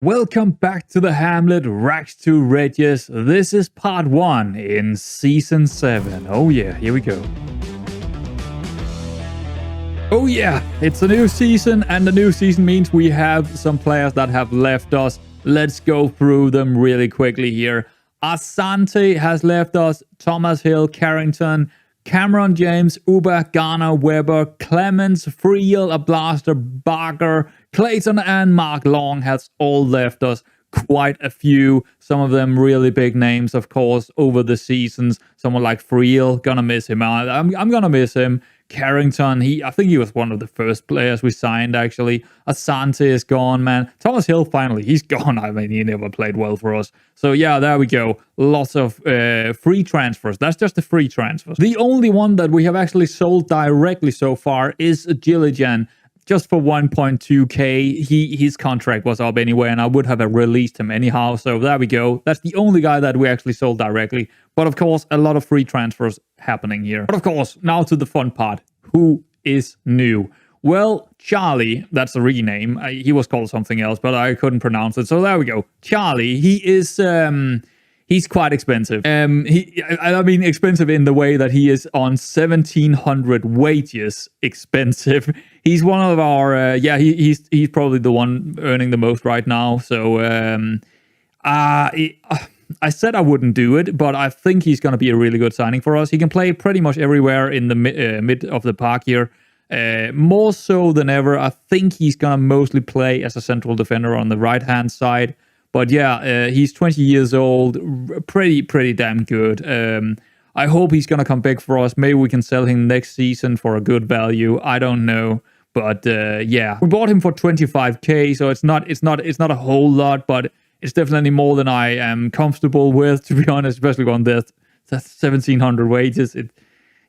Welcome back to the Hamlet Rags to Riches. This is part 1 in season 7. Oh yeah, here we go. Oh yeah, it's a new season, and the new season means we have some players that have left us. Let's go through them really quickly here. Asante has left us, Thomas Hill, Carrington, Cameron James, Uber, Garner, Weber, Clemens, Friel, A Blaster, Barker, Clayton and Mark Long has all left us. Quite a few, some of them really big names, of course, over the seasons. Someone like Friel, gonna miss him. I'm gonna miss him. Carrington, I think he was one of the first players we signed, actually. Asante is gone, man. Thomas Hill, finally, he's gone. I mean, he never played well for us. So yeah, there we go. Lots of free transfers. That's just the free transfers. The only one that we have actually sold directly so far is Gilligan. Just for 1.2k, his contract was up anyway, and I would have released him anyhow. So there we go. That's the only guy that we actually sold directly. But of course, a lot of free transfers happening here. But of course, now to the fun part. Who is new? Well, Charlie, that's a rename. He was called something else, but I couldn't pronounce it. So there we go. Charlie, he is... He's quite expensive. I mean, expensive in the way that he is on 1,700 wages. Expensive. He's one of our. He's probably the one earning the most right now. So I said I wouldn't do it, but I think he's going to be a really good signing for us. He can play pretty much everywhere in the mid of the park here. More so than ever. I think he's going to mostly play as a central defender on the right-hand side. But yeah, he's 20 years old, pretty damn good. I hope he's gonna come back for us. Maybe we can sell him next season for a good value. I don't know, but yeah, we bought him for 25k, so it's not a whole lot, but it's definitely more than I am comfortable with, to be honest. Especially on that's 1,700 wages.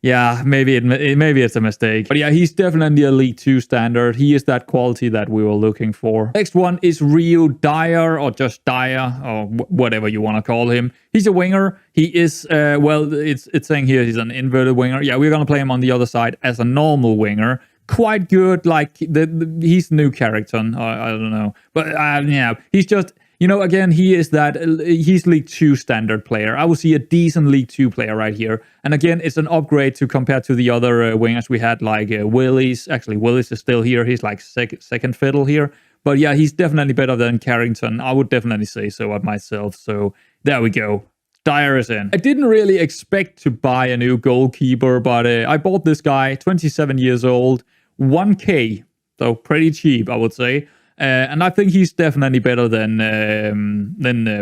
Yeah, maybe it's a mistake. But yeah, he's definitely a League 2 standard. He is that quality that we were looking for. Next one is Rio Dyer, or just Dyer, or whatever you want to call him. He's a winger. He is, it's saying here he's an inverted winger. Yeah, we're going to play him on the other side as a normal winger. Quite good, like, he's new character. I don't know. But yeah, he's just... You know, again, he's League 2 standard player. I would see a decent League 2 player right here. And again, it's an upgrade to compare to the other wingers we had, like Willis. Actually, Willis is still here. He's like second fiddle here. But yeah, he's definitely better than Carrington. I would definitely say so at myself. So there we go. Dyer is in. I didn't really expect to buy a new goalkeeper, but I bought this guy, 27 years old, 1k. So pretty cheap, I would say. And I think he's definitely better than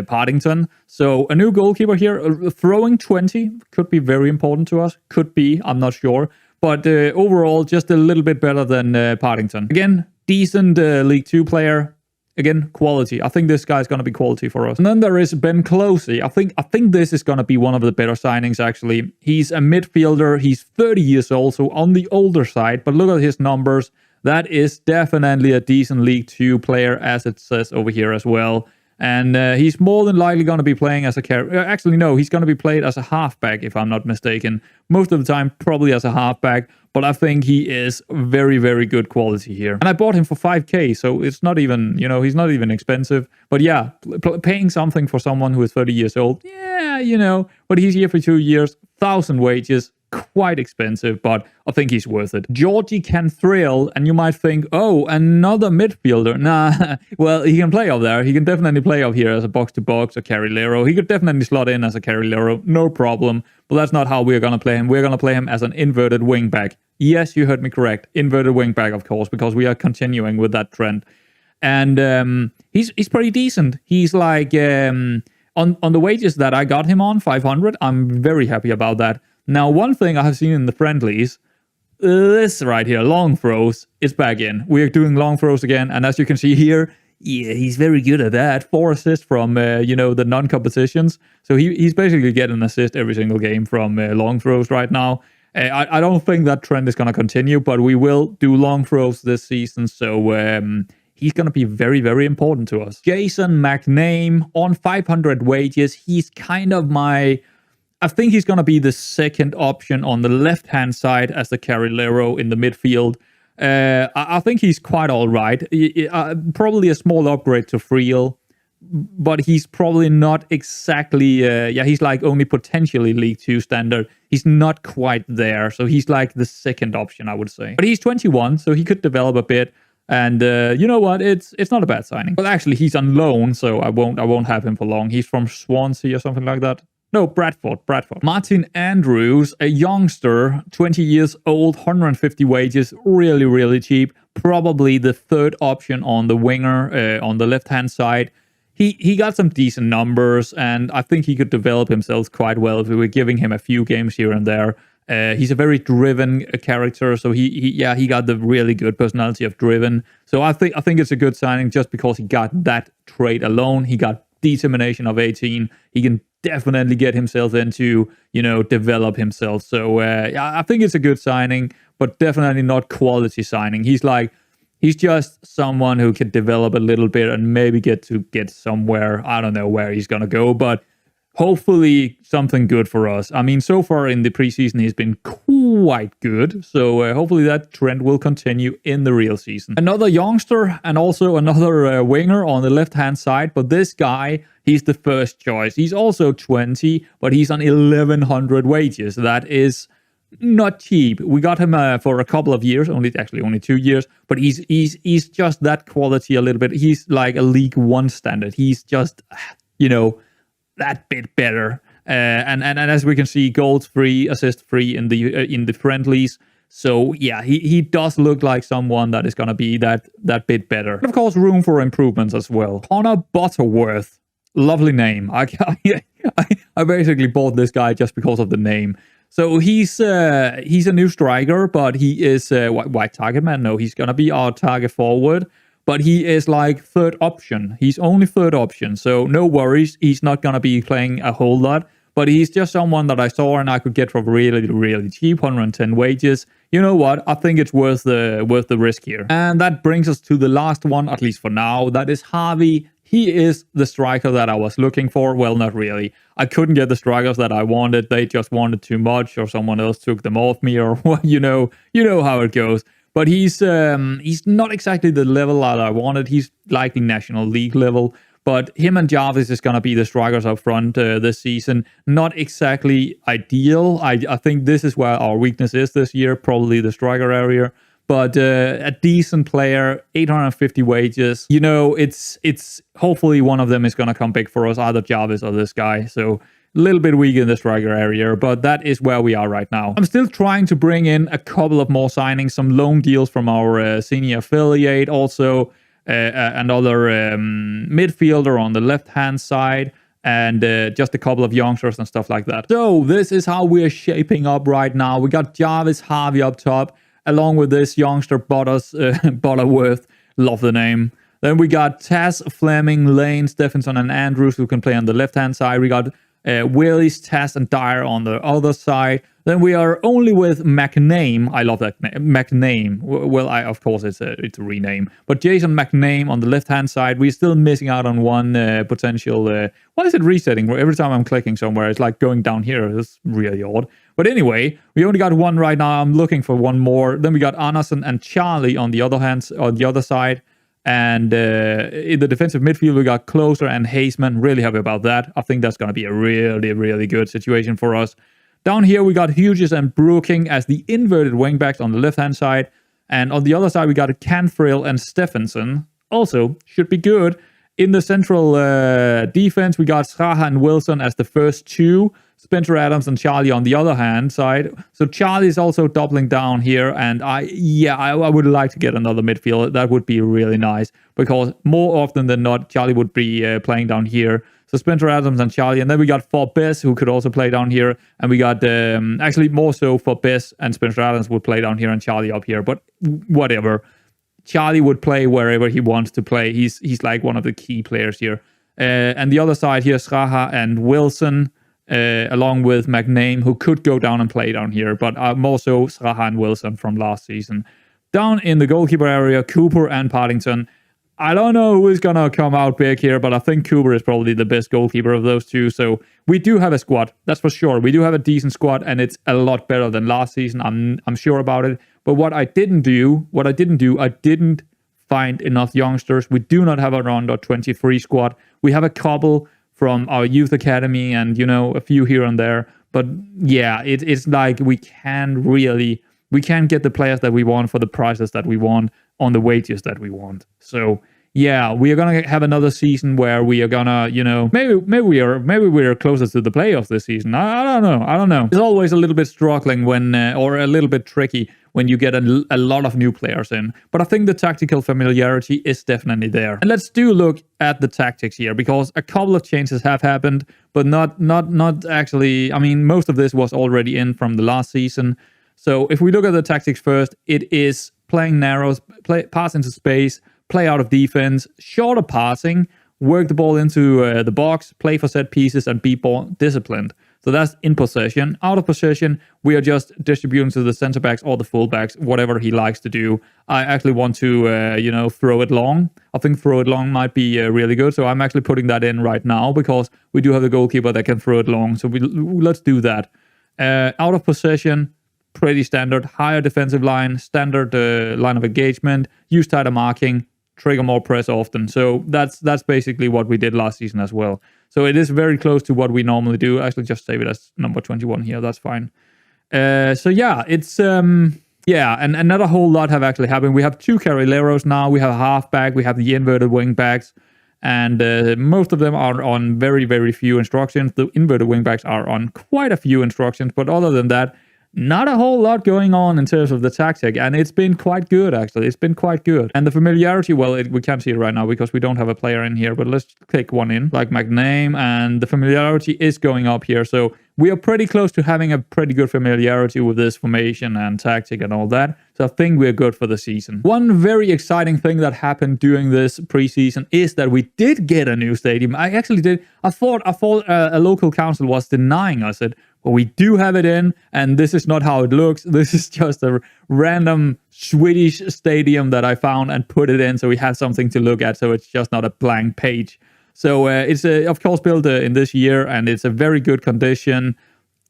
Partington. So a new goalkeeper here. Throwing 20 could be very important to us. Could be, I'm not sure. But overall, just a little bit better than Partington. Again, decent League 2 player. Again, quality. I think this guy's going to be quality for us. And then there is Ben Closey. I think this is going to be one of the better signings, actually. He's a midfielder. He's 30 years old, so on the older side. But look at his numbers. That is definitely a decent League 2 player, as it says over here as well. And he's more than likely going to be playing as a carry. Actually, no, he's going to be played as a halfback, if I'm not mistaken. Most of the time, probably as a halfback. But I think he is very, very good quality here. And I bought him for 5k, so it's not even, he's not even expensive. But yeah, paying something for someone who is 30 years old, yeah, but he's here for 2 years, 1,000 wages. Quite expensive, but I think he's worth it. Georgie Canthrill, and you might think, oh, another midfielder. Nah, well, he can play up there. He can definitely play up here as a box-to-box or carrilero. He could definitely slot in as a carrilero, no problem. But that's not how we're going to play him. We're going to play him as an inverted wingback. Yes, you heard me correct. Inverted wingback, of course, because we are continuing with that trend. And he's pretty decent. He's like, on the wages that I got him on, 500, I'm very happy about that. Now, one thing I have seen in the friendlies, this right here, long throws, is back in. We're doing long throws again, and as you can see here, yeah, he's very good at that. 4 assists from, the non-competitions. So he's basically getting an assist every single game from long throws right now. I don't think that trend is going to continue, but we will do long throws this season, so he's going to be very, very important to us. Jason McName on 500 wages. He's kind of I think he's going to be the second option on the left-hand side as the carrilero in the midfield. I think he's quite all right. Probably a small upgrade to Friel, but he's probably not exactly, he's like only potentially League 2 standard. He's not quite there, so he's like the second option, I would say. But he's 21, so he could develop a bit. And you know what? It's not a bad signing. Well, actually, he's on loan, so I won't have him for long. He's from Swansea or something like that. No, Bradford. Martin Andrews, a youngster, 20 years old, 150 wages, really, really cheap. Probably the third option on the winger on the left-hand side. He got some decent numbers, and I think he could develop himself quite well if we were giving him a few games here and there. He's a very driven character, so he got the really good personality of driven. So I think it's a good signing just because he got that trait alone. He got determination of 18. He can definitely get himself into, develop himself. So I think it's a good signing, but definitely not quality signing. He's just someone who can develop a little bit and maybe get somewhere. I don't know where he's going to go, but hopefully something good for us. I mean, so far in the preseason, he's been quite good. So hopefully that trend will continue in the real season. Another youngster and also another winger on the left-hand side. But this guy, he's the first choice. He's also 20, but he's on 1,100 wages. That is not cheap. We got him for a couple of years, only 2 years, but he's just that quality a little bit. He's like a League 1 standard. He's just, that bit better. And as we can see, goals free, assist free in the friendlies. So yeah, he does look like someone that is gonna be that bit better. And of course, room for improvements as well. Connor Butterworth, lovely name. I basically bought this guy just because of the name. So he's a new striker, but he is white target man. No, he's gonna be our target forward, but he is like third option. He's only third option, so no worries. He's not gonna be playing a whole lot, but he's just someone that I saw and I could get for really, really cheap, 110 wages. You know what? I think it's worth the risk here. And that brings us to the last one, at least for now. That is Harvey. He is the striker that I was looking for. Well, not really. I couldn't get the strikers that I wanted. They just wanted too much, or someone else took them off me, or you know how it goes. But he's not exactly the level that I wanted. He's likely National League level. But him and Jarvis is going to be the strikers up front this season. Not exactly ideal. I think this is where our weakness is this year, probably the striker area. But a decent player, 850 wages. It's hopefully one of them is going to come big for us, either Jarvis or this guy. So a little bit weak in the striker area, but that is where we are right now. I'm still trying to bring in a couple of more signings, some loan deals from our senior affiliate, also another midfielder on the left-hand side, and just a couple of youngsters and stuff like that. So this is how we're shaping up right now. We got Jarvis Harvey up top, along with this youngster Butterworth. Love the name. Then we got Taz, Fleming, Lane, Stephenson, and Andrews, who can play on the left-hand side. We got Willis, Taz, and Dyer on the other side. Then we are only with McName. I love that name. McName. Well, of course, it's a rename. But Jason McName on the left-hand side. We're still missing out on one potential... why is it resetting? Every time I'm clicking somewhere, it's like going down here. It's really odd. But anyway, we only got one right now. I'm looking for one more. Then we got Anderson and Charlie on the other side. And in the defensive midfield, we got Closer and Haseman. Really happy about that. I think that's going to be a really, really good situation for us. Down here, we got Hughes and Brooking as the inverted wingbacks on the left-hand side. And on the other side, we got Canfrill and Stephenson. Also, should be good. In the central defense, we got Schaha and Wilson as the first two. Spencer Adams and Charlie on the other hand side. So Charlie is also doubling down here. And I would like to get another midfielder. That would be really nice. Because more often than not, Charlie would be playing down here. So Spencer Adams and Charlie. And then we got Forbes, who could also play down here. And we got, actually more so Forbes and Spencer Adams would play down here and Charlie up here. But whatever. Charlie would play wherever he wants to play. He's like one of the key players here. And the other side here, Schaha and Wilson, along with McName, who could go down and play down here. But more so Schaha and Wilson from last season. Down in the goalkeeper area, Cooper and Partington. I don't know who is going to come out big here, but I think Cooper is probably the best goalkeeper of those two. So we do have a squad, that's for sure. We do have a decent squad, and it's a lot better than last season. I'm sure about it. But what I didn't do, I didn't find enough youngsters. We do not have a under 23 squad. We have a couple from our youth academy and, a few here and there. But yeah, it's like we can't get the players that we want for the prices that we want on the wages that we want. So yeah, we are gonna have another season where we are gonna, maybe we are closer to the playoffs this season. I don't know. It's always a little bit struggling when, or a little bit tricky when you get a lot of new players in. But I think the tactical familiarity is definitely there. And let's do look at the tactics here, because a couple of changes have happened, but not actually. I mean, most of this was already in from the last season. So if we look at the tactics first, it is playing narrows, pass into space, play out of defense, shorter passing, work the ball into the box, play for set pieces, and be ball disciplined. So that's in possession. Out of possession, we are just distributing to the center backs or the full backs, whatever he likes to do. I actually want to, throw it long. I think throw it long might be really good. So I'm actually putting that in right now because we do have the goalkeeper that can throw it long. So let's do that. Out of possession, pretty standard. Higher defensive line, standard line of engagement, use tighter marking, trigger more press often. So that's basically what we did last season as well. So it is very close to what we normally do. Actually, just save it as number 21 here. That's fine. So yeah, it's and not a whole lot have actually happened. We have 2 carrileros now. We have a halfback. We have the inverted wing backs, and most of them are on very, very few instructions. The inverted wing backs are on quite a few instructions, but other than that, not a whole lot going on in terms of the tactic, and it's been quite good, actually. It's been quite good. And the familiarity, well, we can't see it right now because we don't have a player in here, but let's click one in, like McName, and the familiarity is going up here. So we are pretty close to having a pretty good familiarity with this formation and tactic and all that. So I think we're good for the season. One very exciting thing that happened during this preseason is that we did get a new stadium. I actually did. I thought a local council was denying us it. But we do have it in, and this is not how it looks. This is just a random Swedish stadium that I found and put it in, so we have something to look at, so it's just not a blank page. So it's, of course, built in this year, and it's a very good condition.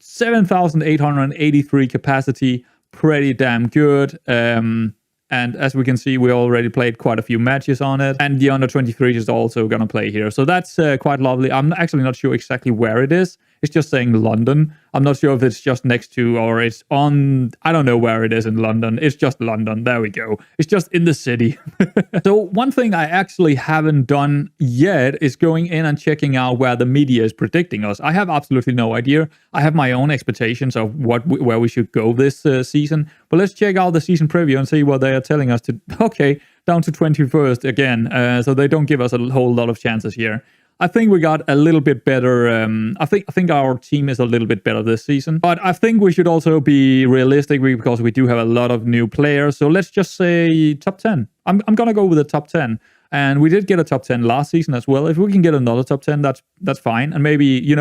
7,883 capacity, pretty damn good. And as we can see, we already played quite a few matches on it. And the under-23 is also going to play here. So that's quite lovely. I'm actually not sure exactly where it is. It's just saying London. I'm not sure if it's just next to or it's on... I don't know where it is in London. It's just London. There we go. It's just in the city. So one thing I actually haven't done yet is going in and checking out where the media is predicting us. I have absolutely no idea. I have my own expectations of where we should go this season. But let's check out the season preview and see what they are telling us to... Okay, down to 21st again. So they don't give us a whole lot of chances here. I think we got a little bit better. I think our team is a little bit better this season. But I think we should also be realistic because we do have a lot of new players. So let's just say top 10. I'm going to go with the top 10. And we did get a top 10 last season as well. If we can get another top 10, that's fine. And maybe,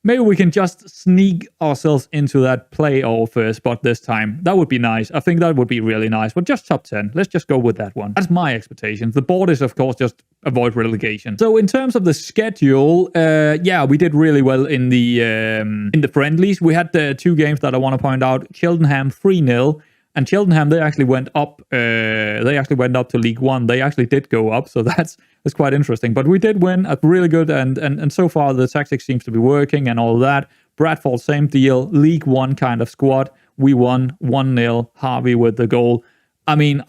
maybe we can just sneak ourselves into that playoff spot this time. That would be nice. I think that would be really nice. But just top 10. Let's just go with that one. That's my expectations. The board is, of course, just avoid relegation. So in terms of the schedule, we did really well in the friendlies. We had 2 games that I want to point out. Cheltenham 3-0. And Cheltenham, they actually went up. They actually went up to League One. They actually did go up, so that's quite interesting. But we did win a really good, and so far the tactics seems to be working and all that. Bradford, same deal. League One kind of squad. We won 1-0. Harvey with the goal. I mean,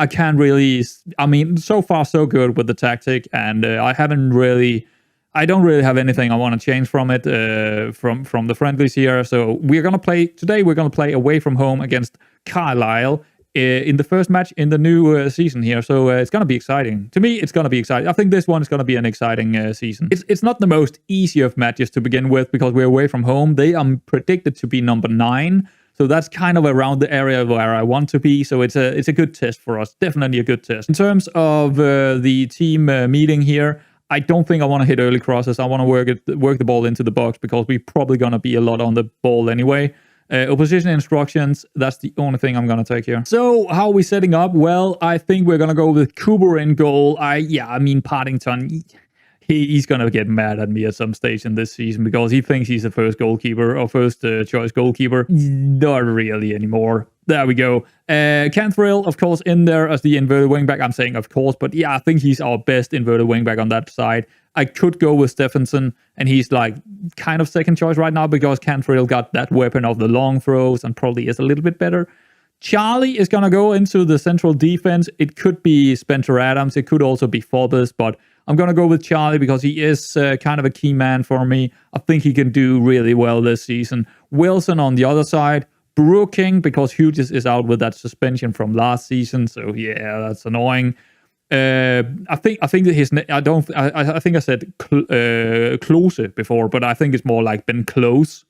so far so good with the tactic, and I don't really have anything I want to change from it, from the friendlies here. So we're going to play today. We're going to play away from home against Carlisle in the first match in the new season here. So it's going to be exciting. To me, it's going to be exciting. I think this one is going to be an exciting season. It's not the most easy of matches to begin with because we're away from home. They are predicted to be number 9. So that's kind of around the area where I want to be. So it's a good test for us. Definitely a good test. In terms of the team meeting here, I don't think I want to hit early crosses. I want to work the ball into the box because we're probably going to be a lot on the ball anyway. Opposition instructions, that's the only thing I'm going to take here. So how are we setting up? Well, I think we're going to go with Cooper in goal. Partington, he's going to get mad at me at some stage in this season because he thinks he's the first goalkeeper or first choice goalkeeper. Not really anymore. There we go. Cantrell, of course, in there as the inverted wingback. I'm saying of course, but yeah, I think he's our best inverted wingback on that side. I could go with Stephenson, and he's like kind of second choice right now because Cantrell got that weapon of the long throws and probably is a little bit better. Charlie is going to go into the central defense. It could be Spencer Adams. It could also be Forbes, but I'm going to go with Charlie because he is kind of a key man for me. I think he can do really well this season. Wilson on the other side. Brooking because Hughes is out with that suspension from last season. So yeah, that's annoying. I think that his I think I said Close before, but I think it's more like Ben Close.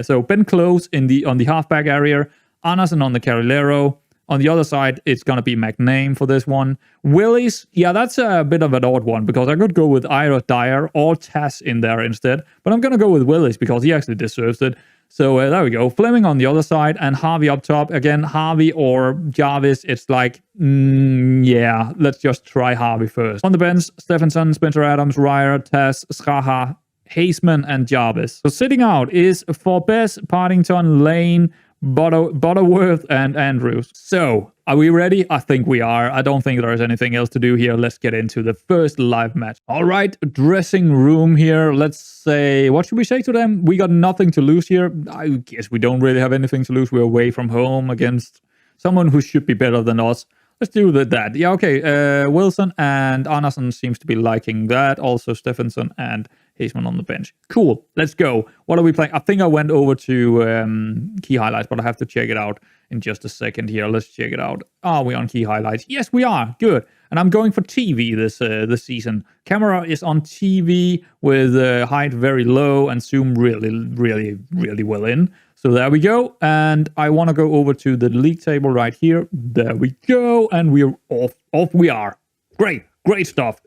So Ben Close on the halfback area. Anderson on the Carrilero. On the other side, it's going to be McName for this one. Willis, yeah, that's a bit of an odd one because I could go with either Dyer or Tass in there instead. But I'm going to go with Willis because he actually deserves it. So there we go. Fleming on the other side and Harvey up top. Again, Harvey or Jarvis, it's like, yeah, let's just try Harvey first. On the bench, Stephenson, Spencer Adams, Ryer, Tass, Schaha, Haseman, and Jarvis. So sitting out is Forbes, Partington, Lane, Butterworth, and Andrews. So, are we ready? I think we are. I don't think there's anything else to do here. Let's get into the first live match. All right, dressing room here. Let's say, what should we say to them? We got nothing to lose here. I guess we don't really have anything to lose. We're away from home against someone who should be better than us. Let's do that. Yeah, okay. Wilson and Anderson seems to be liking that. Also, Stephenson and Haseman on the bench. Cool. Let's go. What are we playing? I think I went over to key highlights, but I have to check it out in just a second here. Let's check it out. Are we on key highlights? Yes, we are. Good. And I'm going for TV this season. Camera is on TV with height very low and zoom really well in. So there we go. And I want to go over to the league table right here. There we go. And we're off. Off we are. Great stuff.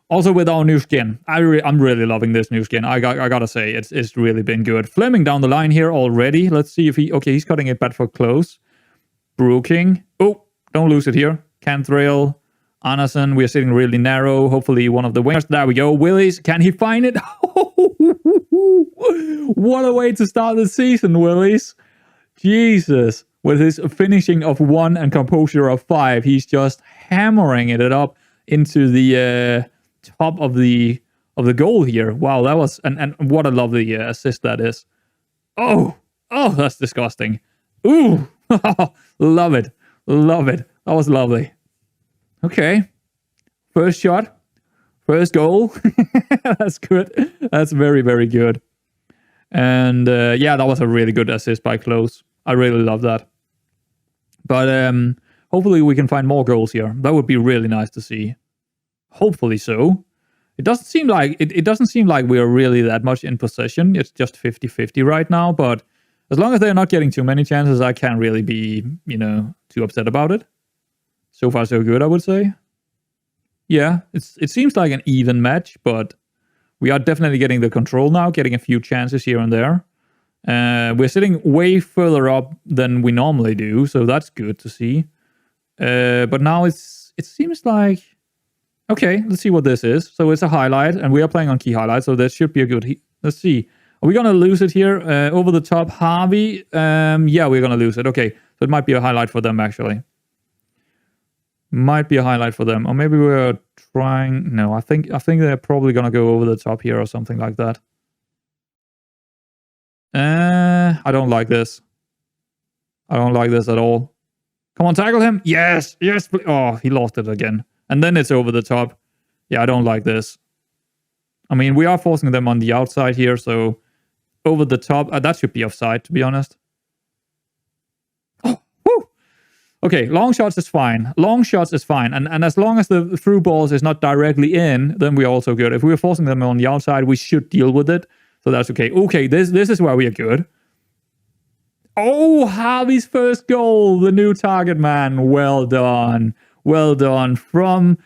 Also with our new skin. I'm really loving this new skin. I gotta say, it's really been good. Fleming down the line here already. Let's see if he's cutting it back for close. Brooking. Oh, don't lose it here. Cantrell. Anderson, we're sitting really narrow. Hopefully one of the wingers. There we go. Willis, can he find it? What a way to start the season, Willis. Jesus. With his finishing of 1 and composure of 5, he's just hammering it up into the top of the goal here. Wow, that was... And what a lovely assist that is. Oh, that's disgusting. Ooh, love it. That was lovely. Okay. First shot. First goal. That's good. That's very, very good. And yeah, that was a really good assist by Close. I really love that. But hopefully we can find more goals here. That would be really nice to see. Hopefully so. It doesn't seem like it doesn't seem like we are really that much in possession. It's just 50-50 right now, but as long as they're not getting too many chances, I can't really be, too upset about it. So far, so good, I would say. Yeah, it seems like an even match, but we are definitely getting the control now, getting a few chances here and there. We're sitting way further up than we normally do, so that's good to see. But now it seems like... Okay, let's see what this is. So it's a highlight, and we are playing on key highlights, so that should be a good... Let's see. Are we going to lose it here? Over the top, Harvey? Yeah, we're going to lose it. Okay, so it might be a highlight for them, actually. Might be a highlight for them. Or maybe we're trying... No, I think they're probably going to go over the top here or something like that. I don't like this. I don't like this at all. Come on, tackle him. Yes, please. Oh, he lost it again. And then it's over the top. Yeah, I don't like this. I mean, we are forcing them on the outside here, so over the top. That should be offside, to be honest. Oh, whew. Okay, long shots is fine. And as long as the through balls is not directly in, then we're also good. If we're forcing them on the outside, we should deal with it. So that's okay. Okay, this is where we are good. Oh, Harvey's first goal. The new target man. Well done. Well done. From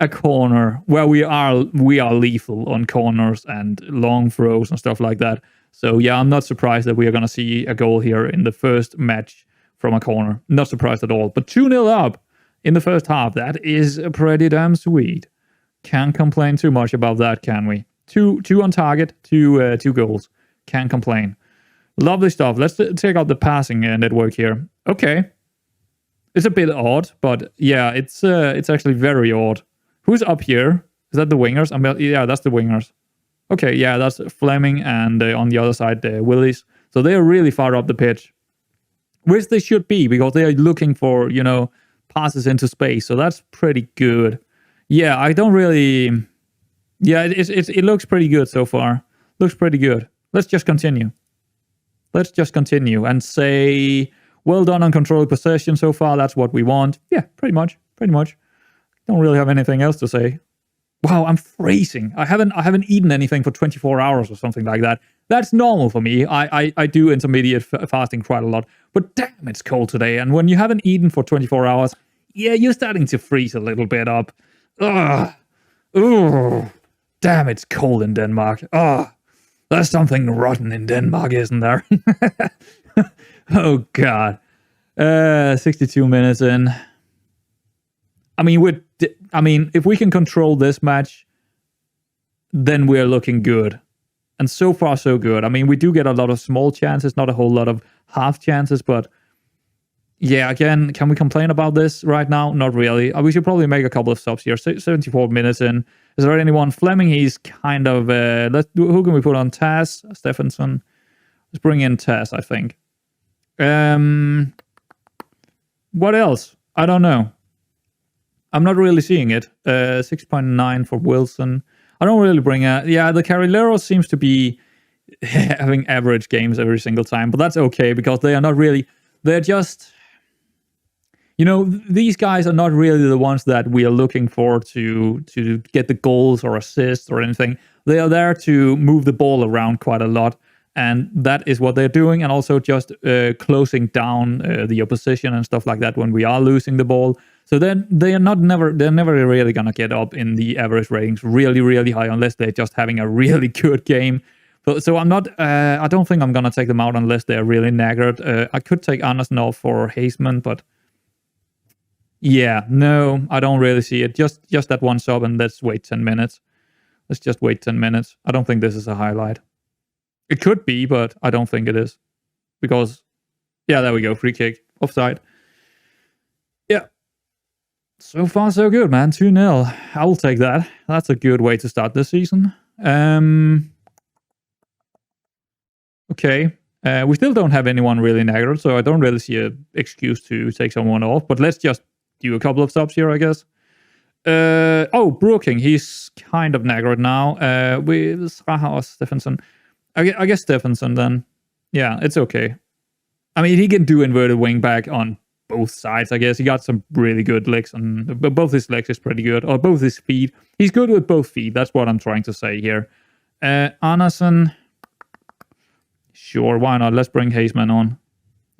a corner where we are lethal on corners and long throws and stuff like that. So yeah, I'm not surprised that we are going to see a goal here in the first match from a corner. Not surprised at all. But 2-0 up in the first half. That is pretty damn sweet. Can't complain too much about that, can we? Two on target, two goals. Can't complain. Lovely stuff. Let's check out the passing network here. Okay. It's a bit odd, but yeah, it's actually very odd. Who's up here? Is that the wingers? Yeah, that's the wingers. Okay, yeah, that's Fleming and on the other side, Willis. So they are really far up the pitch, which they should be because they are looking for, passes into space. So that's pretty good. Yeah, I don't really... Yeah, it looks pretty good so far. Looks pretty good. Let's just continue. Let's just continue and say, well done on controlled possession so far. That's what we want. Yeah, pretty much. Pretty much. Don't really have anything else to say. Wow, I'm freezing. I haven't eaten anything for 24 hours or something like that. That's normal for me. I do intermediate fasting quite a lot. But damn, it's cold today. And when you haven't eaten for 24 hours, yeah, you're starting to freeze a little bit up. Ugh. Ooh. Damn, it's cold in Denmark. Ugh. There's something rotten in Denmark, isn't there? Oh, God. 62 minutes in. I mean, if we can control this match, then we're looking good. And so far, so good. I mean, we do get a lot of small chances, not a whole lot of half chances, but yeah, again, can we complain about this right now? Not really. We should probably make a couple of subs here. 74 minutes in. Is there anyone? Fleming, he's kind of... who can we put on? Taz? Stephenson? Let's bring in Taz, I think. What else? I don't know. I'm not really seeing it. 6.9 for Wilson. I don't really bring a... Yeah, the Carrileros seems to be having average games every single time, but that's okay because they are not really... They're just... these guys are not really the ones that we are looking for to get the goals or assists or anything. They are there to move the ball around quite a lot, and that is what they're doing, and also just closing down the opposition and stuff like that when we are losing the ball. So then they're never really gonna get up in the average ratings really, really high unless they're just having a really good game. So I'm not. I don't think I'm gonna take them out unless they're really knackered. I could take Andersen off for Haseman, but. Yeah, no, I don't really see it. Just that one sub, and let's wait 10 minutes. Let's just wait 10 minutes. I don't think this is a highlight. It could be, but I don't think it is. Because, yeah, there we go. Free kick. Offside. Yeah. So far, so good, man. 2-0. I will take that. That's a good way to start this season. Okay. We still don't have anyone really knackered, so I don't really see an excuse to take someone off. But let's just do a couple of subs here, I guess. Brooking, he's kind of knackered now. With Straha or Stephenson. I guess Stephenson then. Yeah, it's okay. I mean, he can do inverted wing back on both sides, I guess. He got some really good legs, and both his legs is pretty good. Or both his feet. He's good with both feet. That's what I'm trying to say here. Andersen. Sure, why not? Let's bring Haseman on.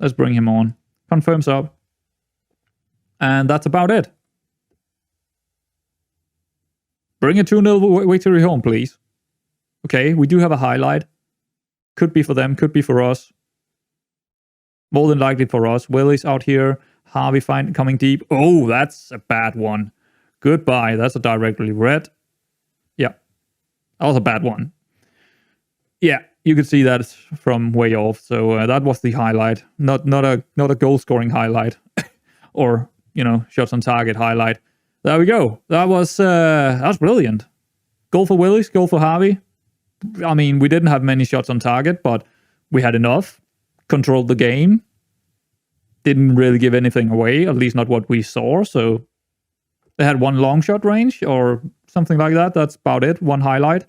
Let's bring him on. Confirm sub. And that's about it. Bring a 2-0 victory home, please. Okay, we do have a highlight. Could be for them, could be for us. More than likely for us. Willis out here. Harvey coming deep. Oh, that's a bad one. Goodbye. That's a directly red. Yeah. That was a bad one. Yeah, you could see that from way off. So that was the highlight. Not a goal-scoring highlight. Or... shots on target highlight. There we go. That was brilliant. Goal for Willis, goal for Harvey. I mean, we didn't have many shots on target, but we had enough. Controlled the game. Didn't really give anything away, at least not what we saw. So they had one long shot range or something like that. That's about it. One highlight.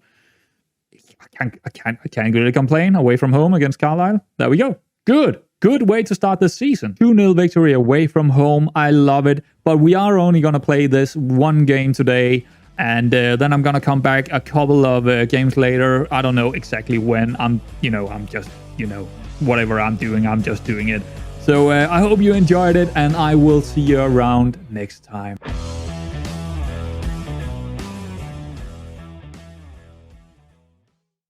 I can't really complain. Away from home against Carlisle. There we go. Good way to start this season. 2-0 victory away from home. I love it. But we are only going to play this one game today. And then I'm going to come back a couple of games later. I don't know exactly when. I'm just, whatever I'm doing, I'm just doing it. So I hope you enjoyed it. And I will see you around next time.